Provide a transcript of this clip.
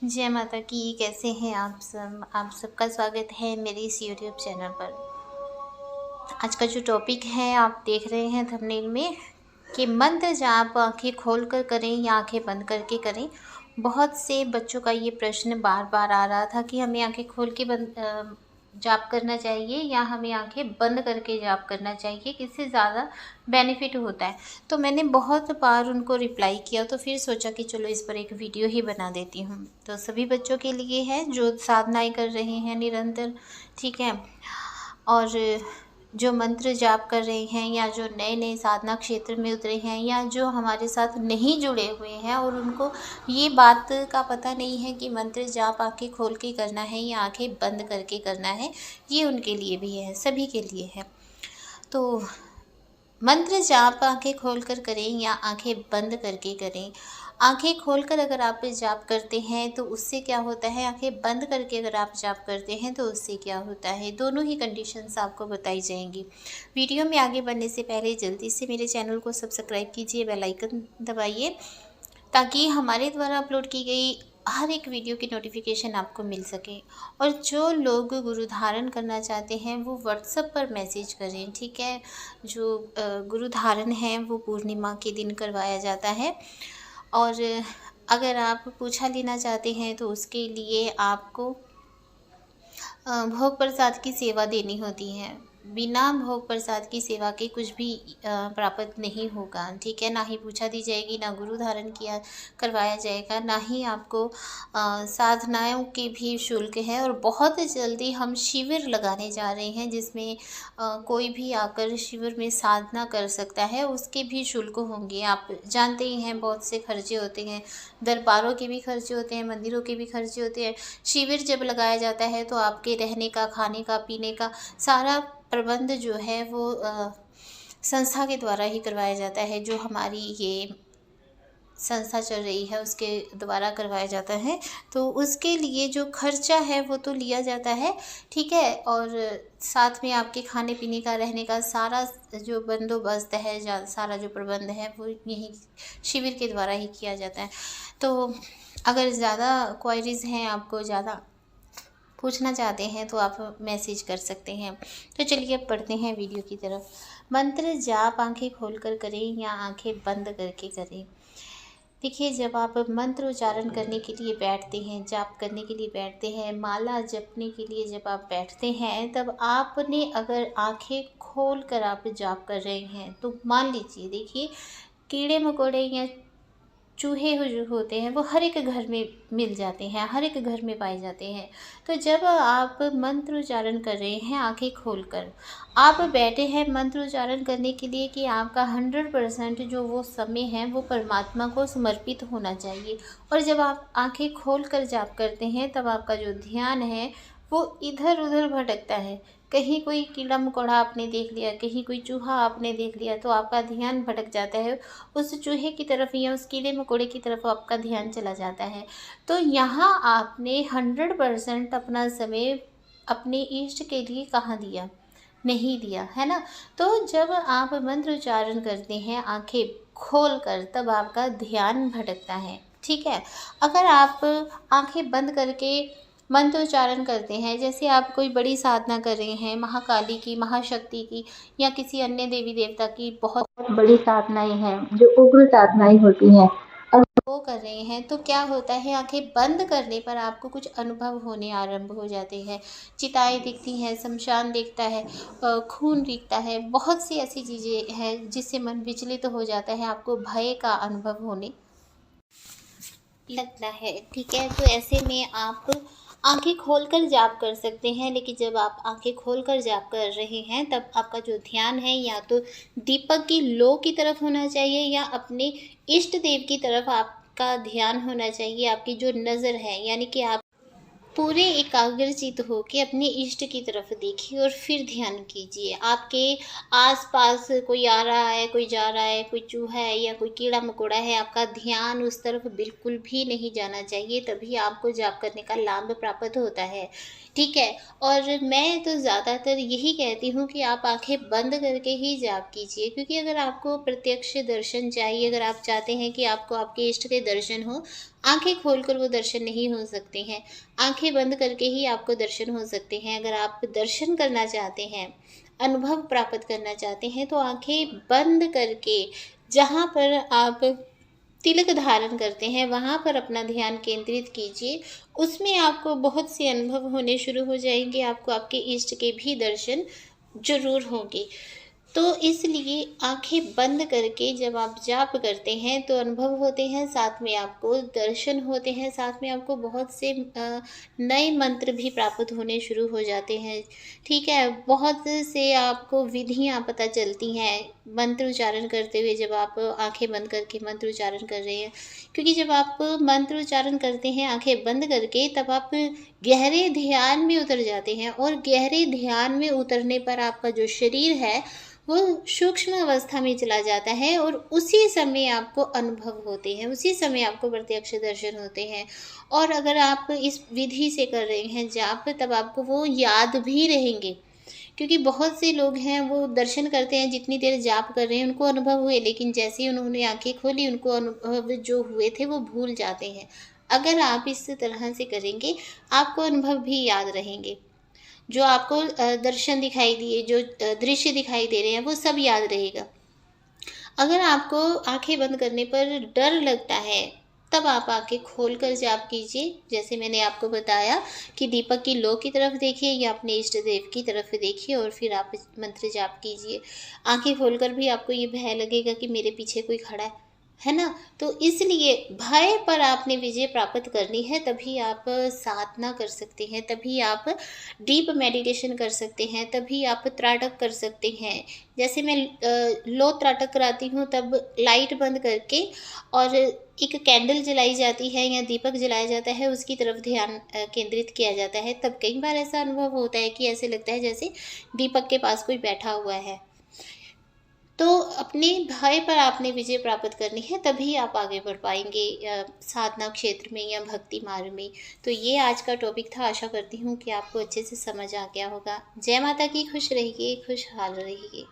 जय माता की। कैसे हैं आप सब? आप सबका स्वागत है मेरे इस यूट्यूब चैनल पर। आज का जो टॉपिक है आप देख रहे हैं थंबनेल में कि मंत्र जाप आंखें खोल कर करें या आंखें बंद करके करें। बहुत से बच्चों का ये प्रश्न बार बार आ रहा था कि हमें आंखें खोल के जाप करना चाहिए या हमें आंखें बंद करके जाप करना चाहिए, किससे ज़्यादा बेनिफिट होता है। तो मैंने बहुत बार उनको रिप्लाई किया, तो फिर सोचा कि चलो इस पर एक वीडियो ही बना देती हूँ। तो सभी बच्चों के लिए है जो साधनाएं कर रहे हैं निरंतर, ठीक है, और जो मंत्र जाप कर रहे हैं या जो नए नए साधना क्षेत्र में उतरे हैं या जो हमारे साथ नहीं जुड़े हुए हैं और उनको ये बात का पता नहीं है कि मंत्र जाप आंखें खोल के करना है या आंखें बंद करके करना है, ये उनके लिए भी है, सभी के लिए है। तो मंत्र जाप आंखें खोलकर करें या आंखें बंद करके करें। आंखें खोलकर अगर आप जाप करते हैं तो उससे क्या होता है, आंखें बंद करके अगर आप जाप करते हैं तो उससे क्या होता है, दोनों ही कंडीशंस आपको बताई जाएंगी। वीडियो में आगे बढ़ने से पहले जल्दी से मेरे चैनल को सब्सक्राइब कीजिए, बेल आइकन दबाइए ताकि हमारे द्वारा अपलोड की गई हर एक वीडियो की नोटिफिकेशन आपको मिल सके। और जो लोग गुरु धारण करना चाहते हैं वो व्हाट्सएप पर मैसेज करें, ठीक है। जो गुरु धारण है वो पूर्णिमा के दिन करवाया जाता है, और अगर आप पूछा लेना चाहते हैं तो उसके लिए आपको भोग प्रसाद की सेवा देनी होती है। बिना भोग प्रसाद की सेवा के कुछ भी प्राप्त नहीं होगा, ठीक है। ना ही पूछा दी जाएगी, ना गुरु धारण किया करवाया जाएगा, ना ही आपको साधनाओं के भी शुल्क है। और बहुत जल्दी हम शिविर लगाने जा रहे हैं जिसमें कोई भी आकर शिविर में साधना कर सकता है, उसके भी शुल्क होंगे। आप जानते ही हैं बहुत से खर्चे होते हैं, दरबारों के भी खर्चे होते हैं, मंदिरों के भी खर्चे होते हैं। शिविर जब लगाया जाता है तो आपके रहने का, खाने का, पीने का सारा प्रबंध जो है वो संस्था के द्वारा ही करवाया जाता है। जो हमारी ये संस्था चल रही है उसके द्वारा करवाया जाता है, तो उसके लिए जो खर्चा है वो तो लिया जाता है, ठीक है। और साथ में आपके खाने पीने का, रहने का सारा जो बंदोबस्त है, सारा जो प्रबंध है वो यही शिविर के द्वारा ही किया जाता है। तो अगर ज़्यादा क्वायरीज़ हैं, आपको ज़्यादा पूछना चाहते हैं तो आप मैसेज कर सकते हैं। तो चलिए अब पढ़ते हैं वीडियो की तरफ। मंत्र जाप आंखें खोलकर करें या आंखें बंद करके करें। देखिए, जब आप मंत्र उच्चारण करने के लिए बैठते हैं, जाप करने के लिए बैठते हैं, माला जपने के लिए जब आप बैठते हैं, तब आपने अगर आंखें खोल कर आप जाप कर रहे हैं तो मान लीजिए, देखिए, कीड़े मकोड़े या चूहे जो होते हैं वो हर एक घर में मिल जाते हैं, हर एक घर में पाए जाते हैं। तो जब आप मंत्र उच्चारण कर रहे हैं आंखें खोलकर, आप बैठे हैं मंत्र उच्चारण करने के लिए कि आपका 100% जो वो समय है वो परमात्मा को समर्पित होना चाहिए। और जब आप आंखें खोलकर जाप करते हैं तब आपका जो ध्यान है वो इधर उधर भटकता है। कहीं कोई कीड़ा मकोड़ा आपने देख लिया, कहीं कोई चूहा आपने देख लिया, तो आपका ध्यान भटक जाता है उस चूहे की तरफ या उस कीड़े मकोड़े की तरफ आपका ध्यान चला जाता है। तो यहाँ आपने 100% अपना समय अपने इष्ट के लिए कहाँ दिया? नहीं दिया, है ना। तो जब आप मंत्र उच्चारण करते हैं आंखें खोल कर, तब आपका ध्यान भटकता है, ठीक है। अगर आप आंखें बंद करके मंत्र उच्चारण करते हैं, जैसे आप कोई बड़ी साधना कर रहे हैं, महाकाली की, महाशक्ति की या किसी अन्य देवी देवता की बहुत बड़ी साधनाएं हैं जो उग्र साधनाएं होती हैं, अगर वो कर रहे हैं तो क्या होता है, आंखें बंद करने पर आपको कुछ अनुभव होने आरंभ हो जाते हैं। चिताएं दिखती हैं, शमशान दिखता है, खून दिखता है, बहुत सी ऐसी चीज़ें हैं जिससे मन विचलित हो जाता है, आपको भय का अनुभव होने लगता है, ठीक है। तो ऐसे में आप आंखें खोलकर जाप कर सकते हैं, लेकिन जब आप आंखें खोलकर जाप कर रहे हैं तब आपका जो ध्यान है या तो दीपक की लो की तरफ होना चाहिए या अपने इष्ट देव की तरफ आपका ध्यान होना चाहिए। आपकी जो नज़र है, यानी कि आप पूरे एकाग्रचित होकर अपने इष्ट की तरफ देखिए और फिर ध्यान कीजिए। आपके आसपास कोई आ रहा है, कोई जा रहा है, कोई चूहा है या कोई कीड़ा मकोड़ा है, आपका ध्यान उस तरफ बिल्कुल भी नहीं जाना चाहिए, तभी आपको जाप करने का लाभ प्राप्त होता है, ठीक है। और मैं तो ज़्यादातर यही कहती हूँ कि आप आंखें बंद करके ही जाप कीजिए, क्योंकि अगर आपको प्रत्यक्ष दर्शन चाहिए, अगर आप चाहते हैं कि आपको आपके इष्ट के दर्शन हो, आंखें खोलकर वो दर्शन नहीं हो सकते हैं, आंखें बंद करके ही आपको दर्शन हो सकते हैं। अगर आप दर्शन करना चाहते हैं, अनुभव प्राप्त करना चाहते हैं, तो आंखें बंद करके जहाँ पर आप तिलक धारण करते हैं वहाँ पर अपना ध्यान केंद्रित कीजिए। उसमें आपको बहुत से अनुभव होने शुरू हो जाएंगे, आपको आपके इष्ट के भी दर्शन ज़रूर होंगे। तो इसलिए आंखें बंद करके जब आप जाप करते हैं तो अनुभव होते हैं, साथ में आपको दर्शन होते हैं, साथ में आपको बहुत से नए मंत्र भी प्राप्त होने शुरू हो जाते हैं। ठीक है, बहुत से आपको विधियाँ पता चलती हैं मंत्र उच्चारण करते हुए, जब आप आंखें बंद करके मंत्र उच्चारण कर रहे हैं। क्योंकि जब आप मंत्र उच्चारण करते हैं आंखें बंद करके, तब आप गहरे ध्यान में उतर जाते हैं, और गहरे ध्यान में उतरने पर आपका जो शरीर है वो सूक्ष्म अवस्था में चला जाता है, और उसी समय आपको अनुभव होते हैं, उसी समय आपको प्रत्यक्ष दर्शन होते हैं। और अगर आप इस विधि से कर रहे हैं जाप, तब आपको वो याद भी रहेंगे। क्योंकि बहुत से लोग हैं वो दर्शन करते हैं, जितनी देर जाप कर रहे हैं उनको अनुभव हुए, लेकिन जैसे ही उन्होंने आंखें खोली उनको अनुभव जो हुए थे वो भूल जाते हैं। अगर आप इस तरह से करेंगे आपको अनुभव भी याद रहेंगे। जो आपको दर्शन दिखाई दिए, जो दृश्य दिखाई दे रहे हैं, वो सब याद रहेगा। अगर आपको आंखें बंद करने पर डर लगता है, तब आप आंखें खोलकर जाप कीजिए। जैसे मैंने आपको बताया कि दीपक की लौ की तरफ देखिए या अपने इष्ट देव की तरफ देखिए, और फिर आप मंत्र जाप कीजिए। आंखें खोलकर भी आपको ये भय लगेगा कि मेरे पीछे कोई खड़ा है ना। तो इसलिए भय पर आपने विजय प्राप्त करनी है, तभी आप साधना कर सकते हैं, तभी आप डीप मेडिटेशन कर सकते हैं, तभी आप त्राटक कर सकते हैं। जैसे मैं लो त्राटक कराती हूँ, तब लाइट बंद करके और एक कैंडल जलाई जाती है या दीपक जलाया जाता है, उसकी तरफ ध्यान केंद्रित किया जाता है। तब कई बार ऐसा अनुभव होता है कि ऐसे लगता है जैसे दीपक के पास कोई बैठा हुआ है। तो अपने भय पर आपने विजय प्राप्त करनी है, तभी आप आगे बढ़ पाएंगे साधना क्षेत्र में या भक्ति मार्ग में। तो ये आज का टॉपिक था। आशा करती हूँ कि आपको अच्छे से समझ आ गया होगा। जय माता की। खुश रहिए, खुशहाल रहिए।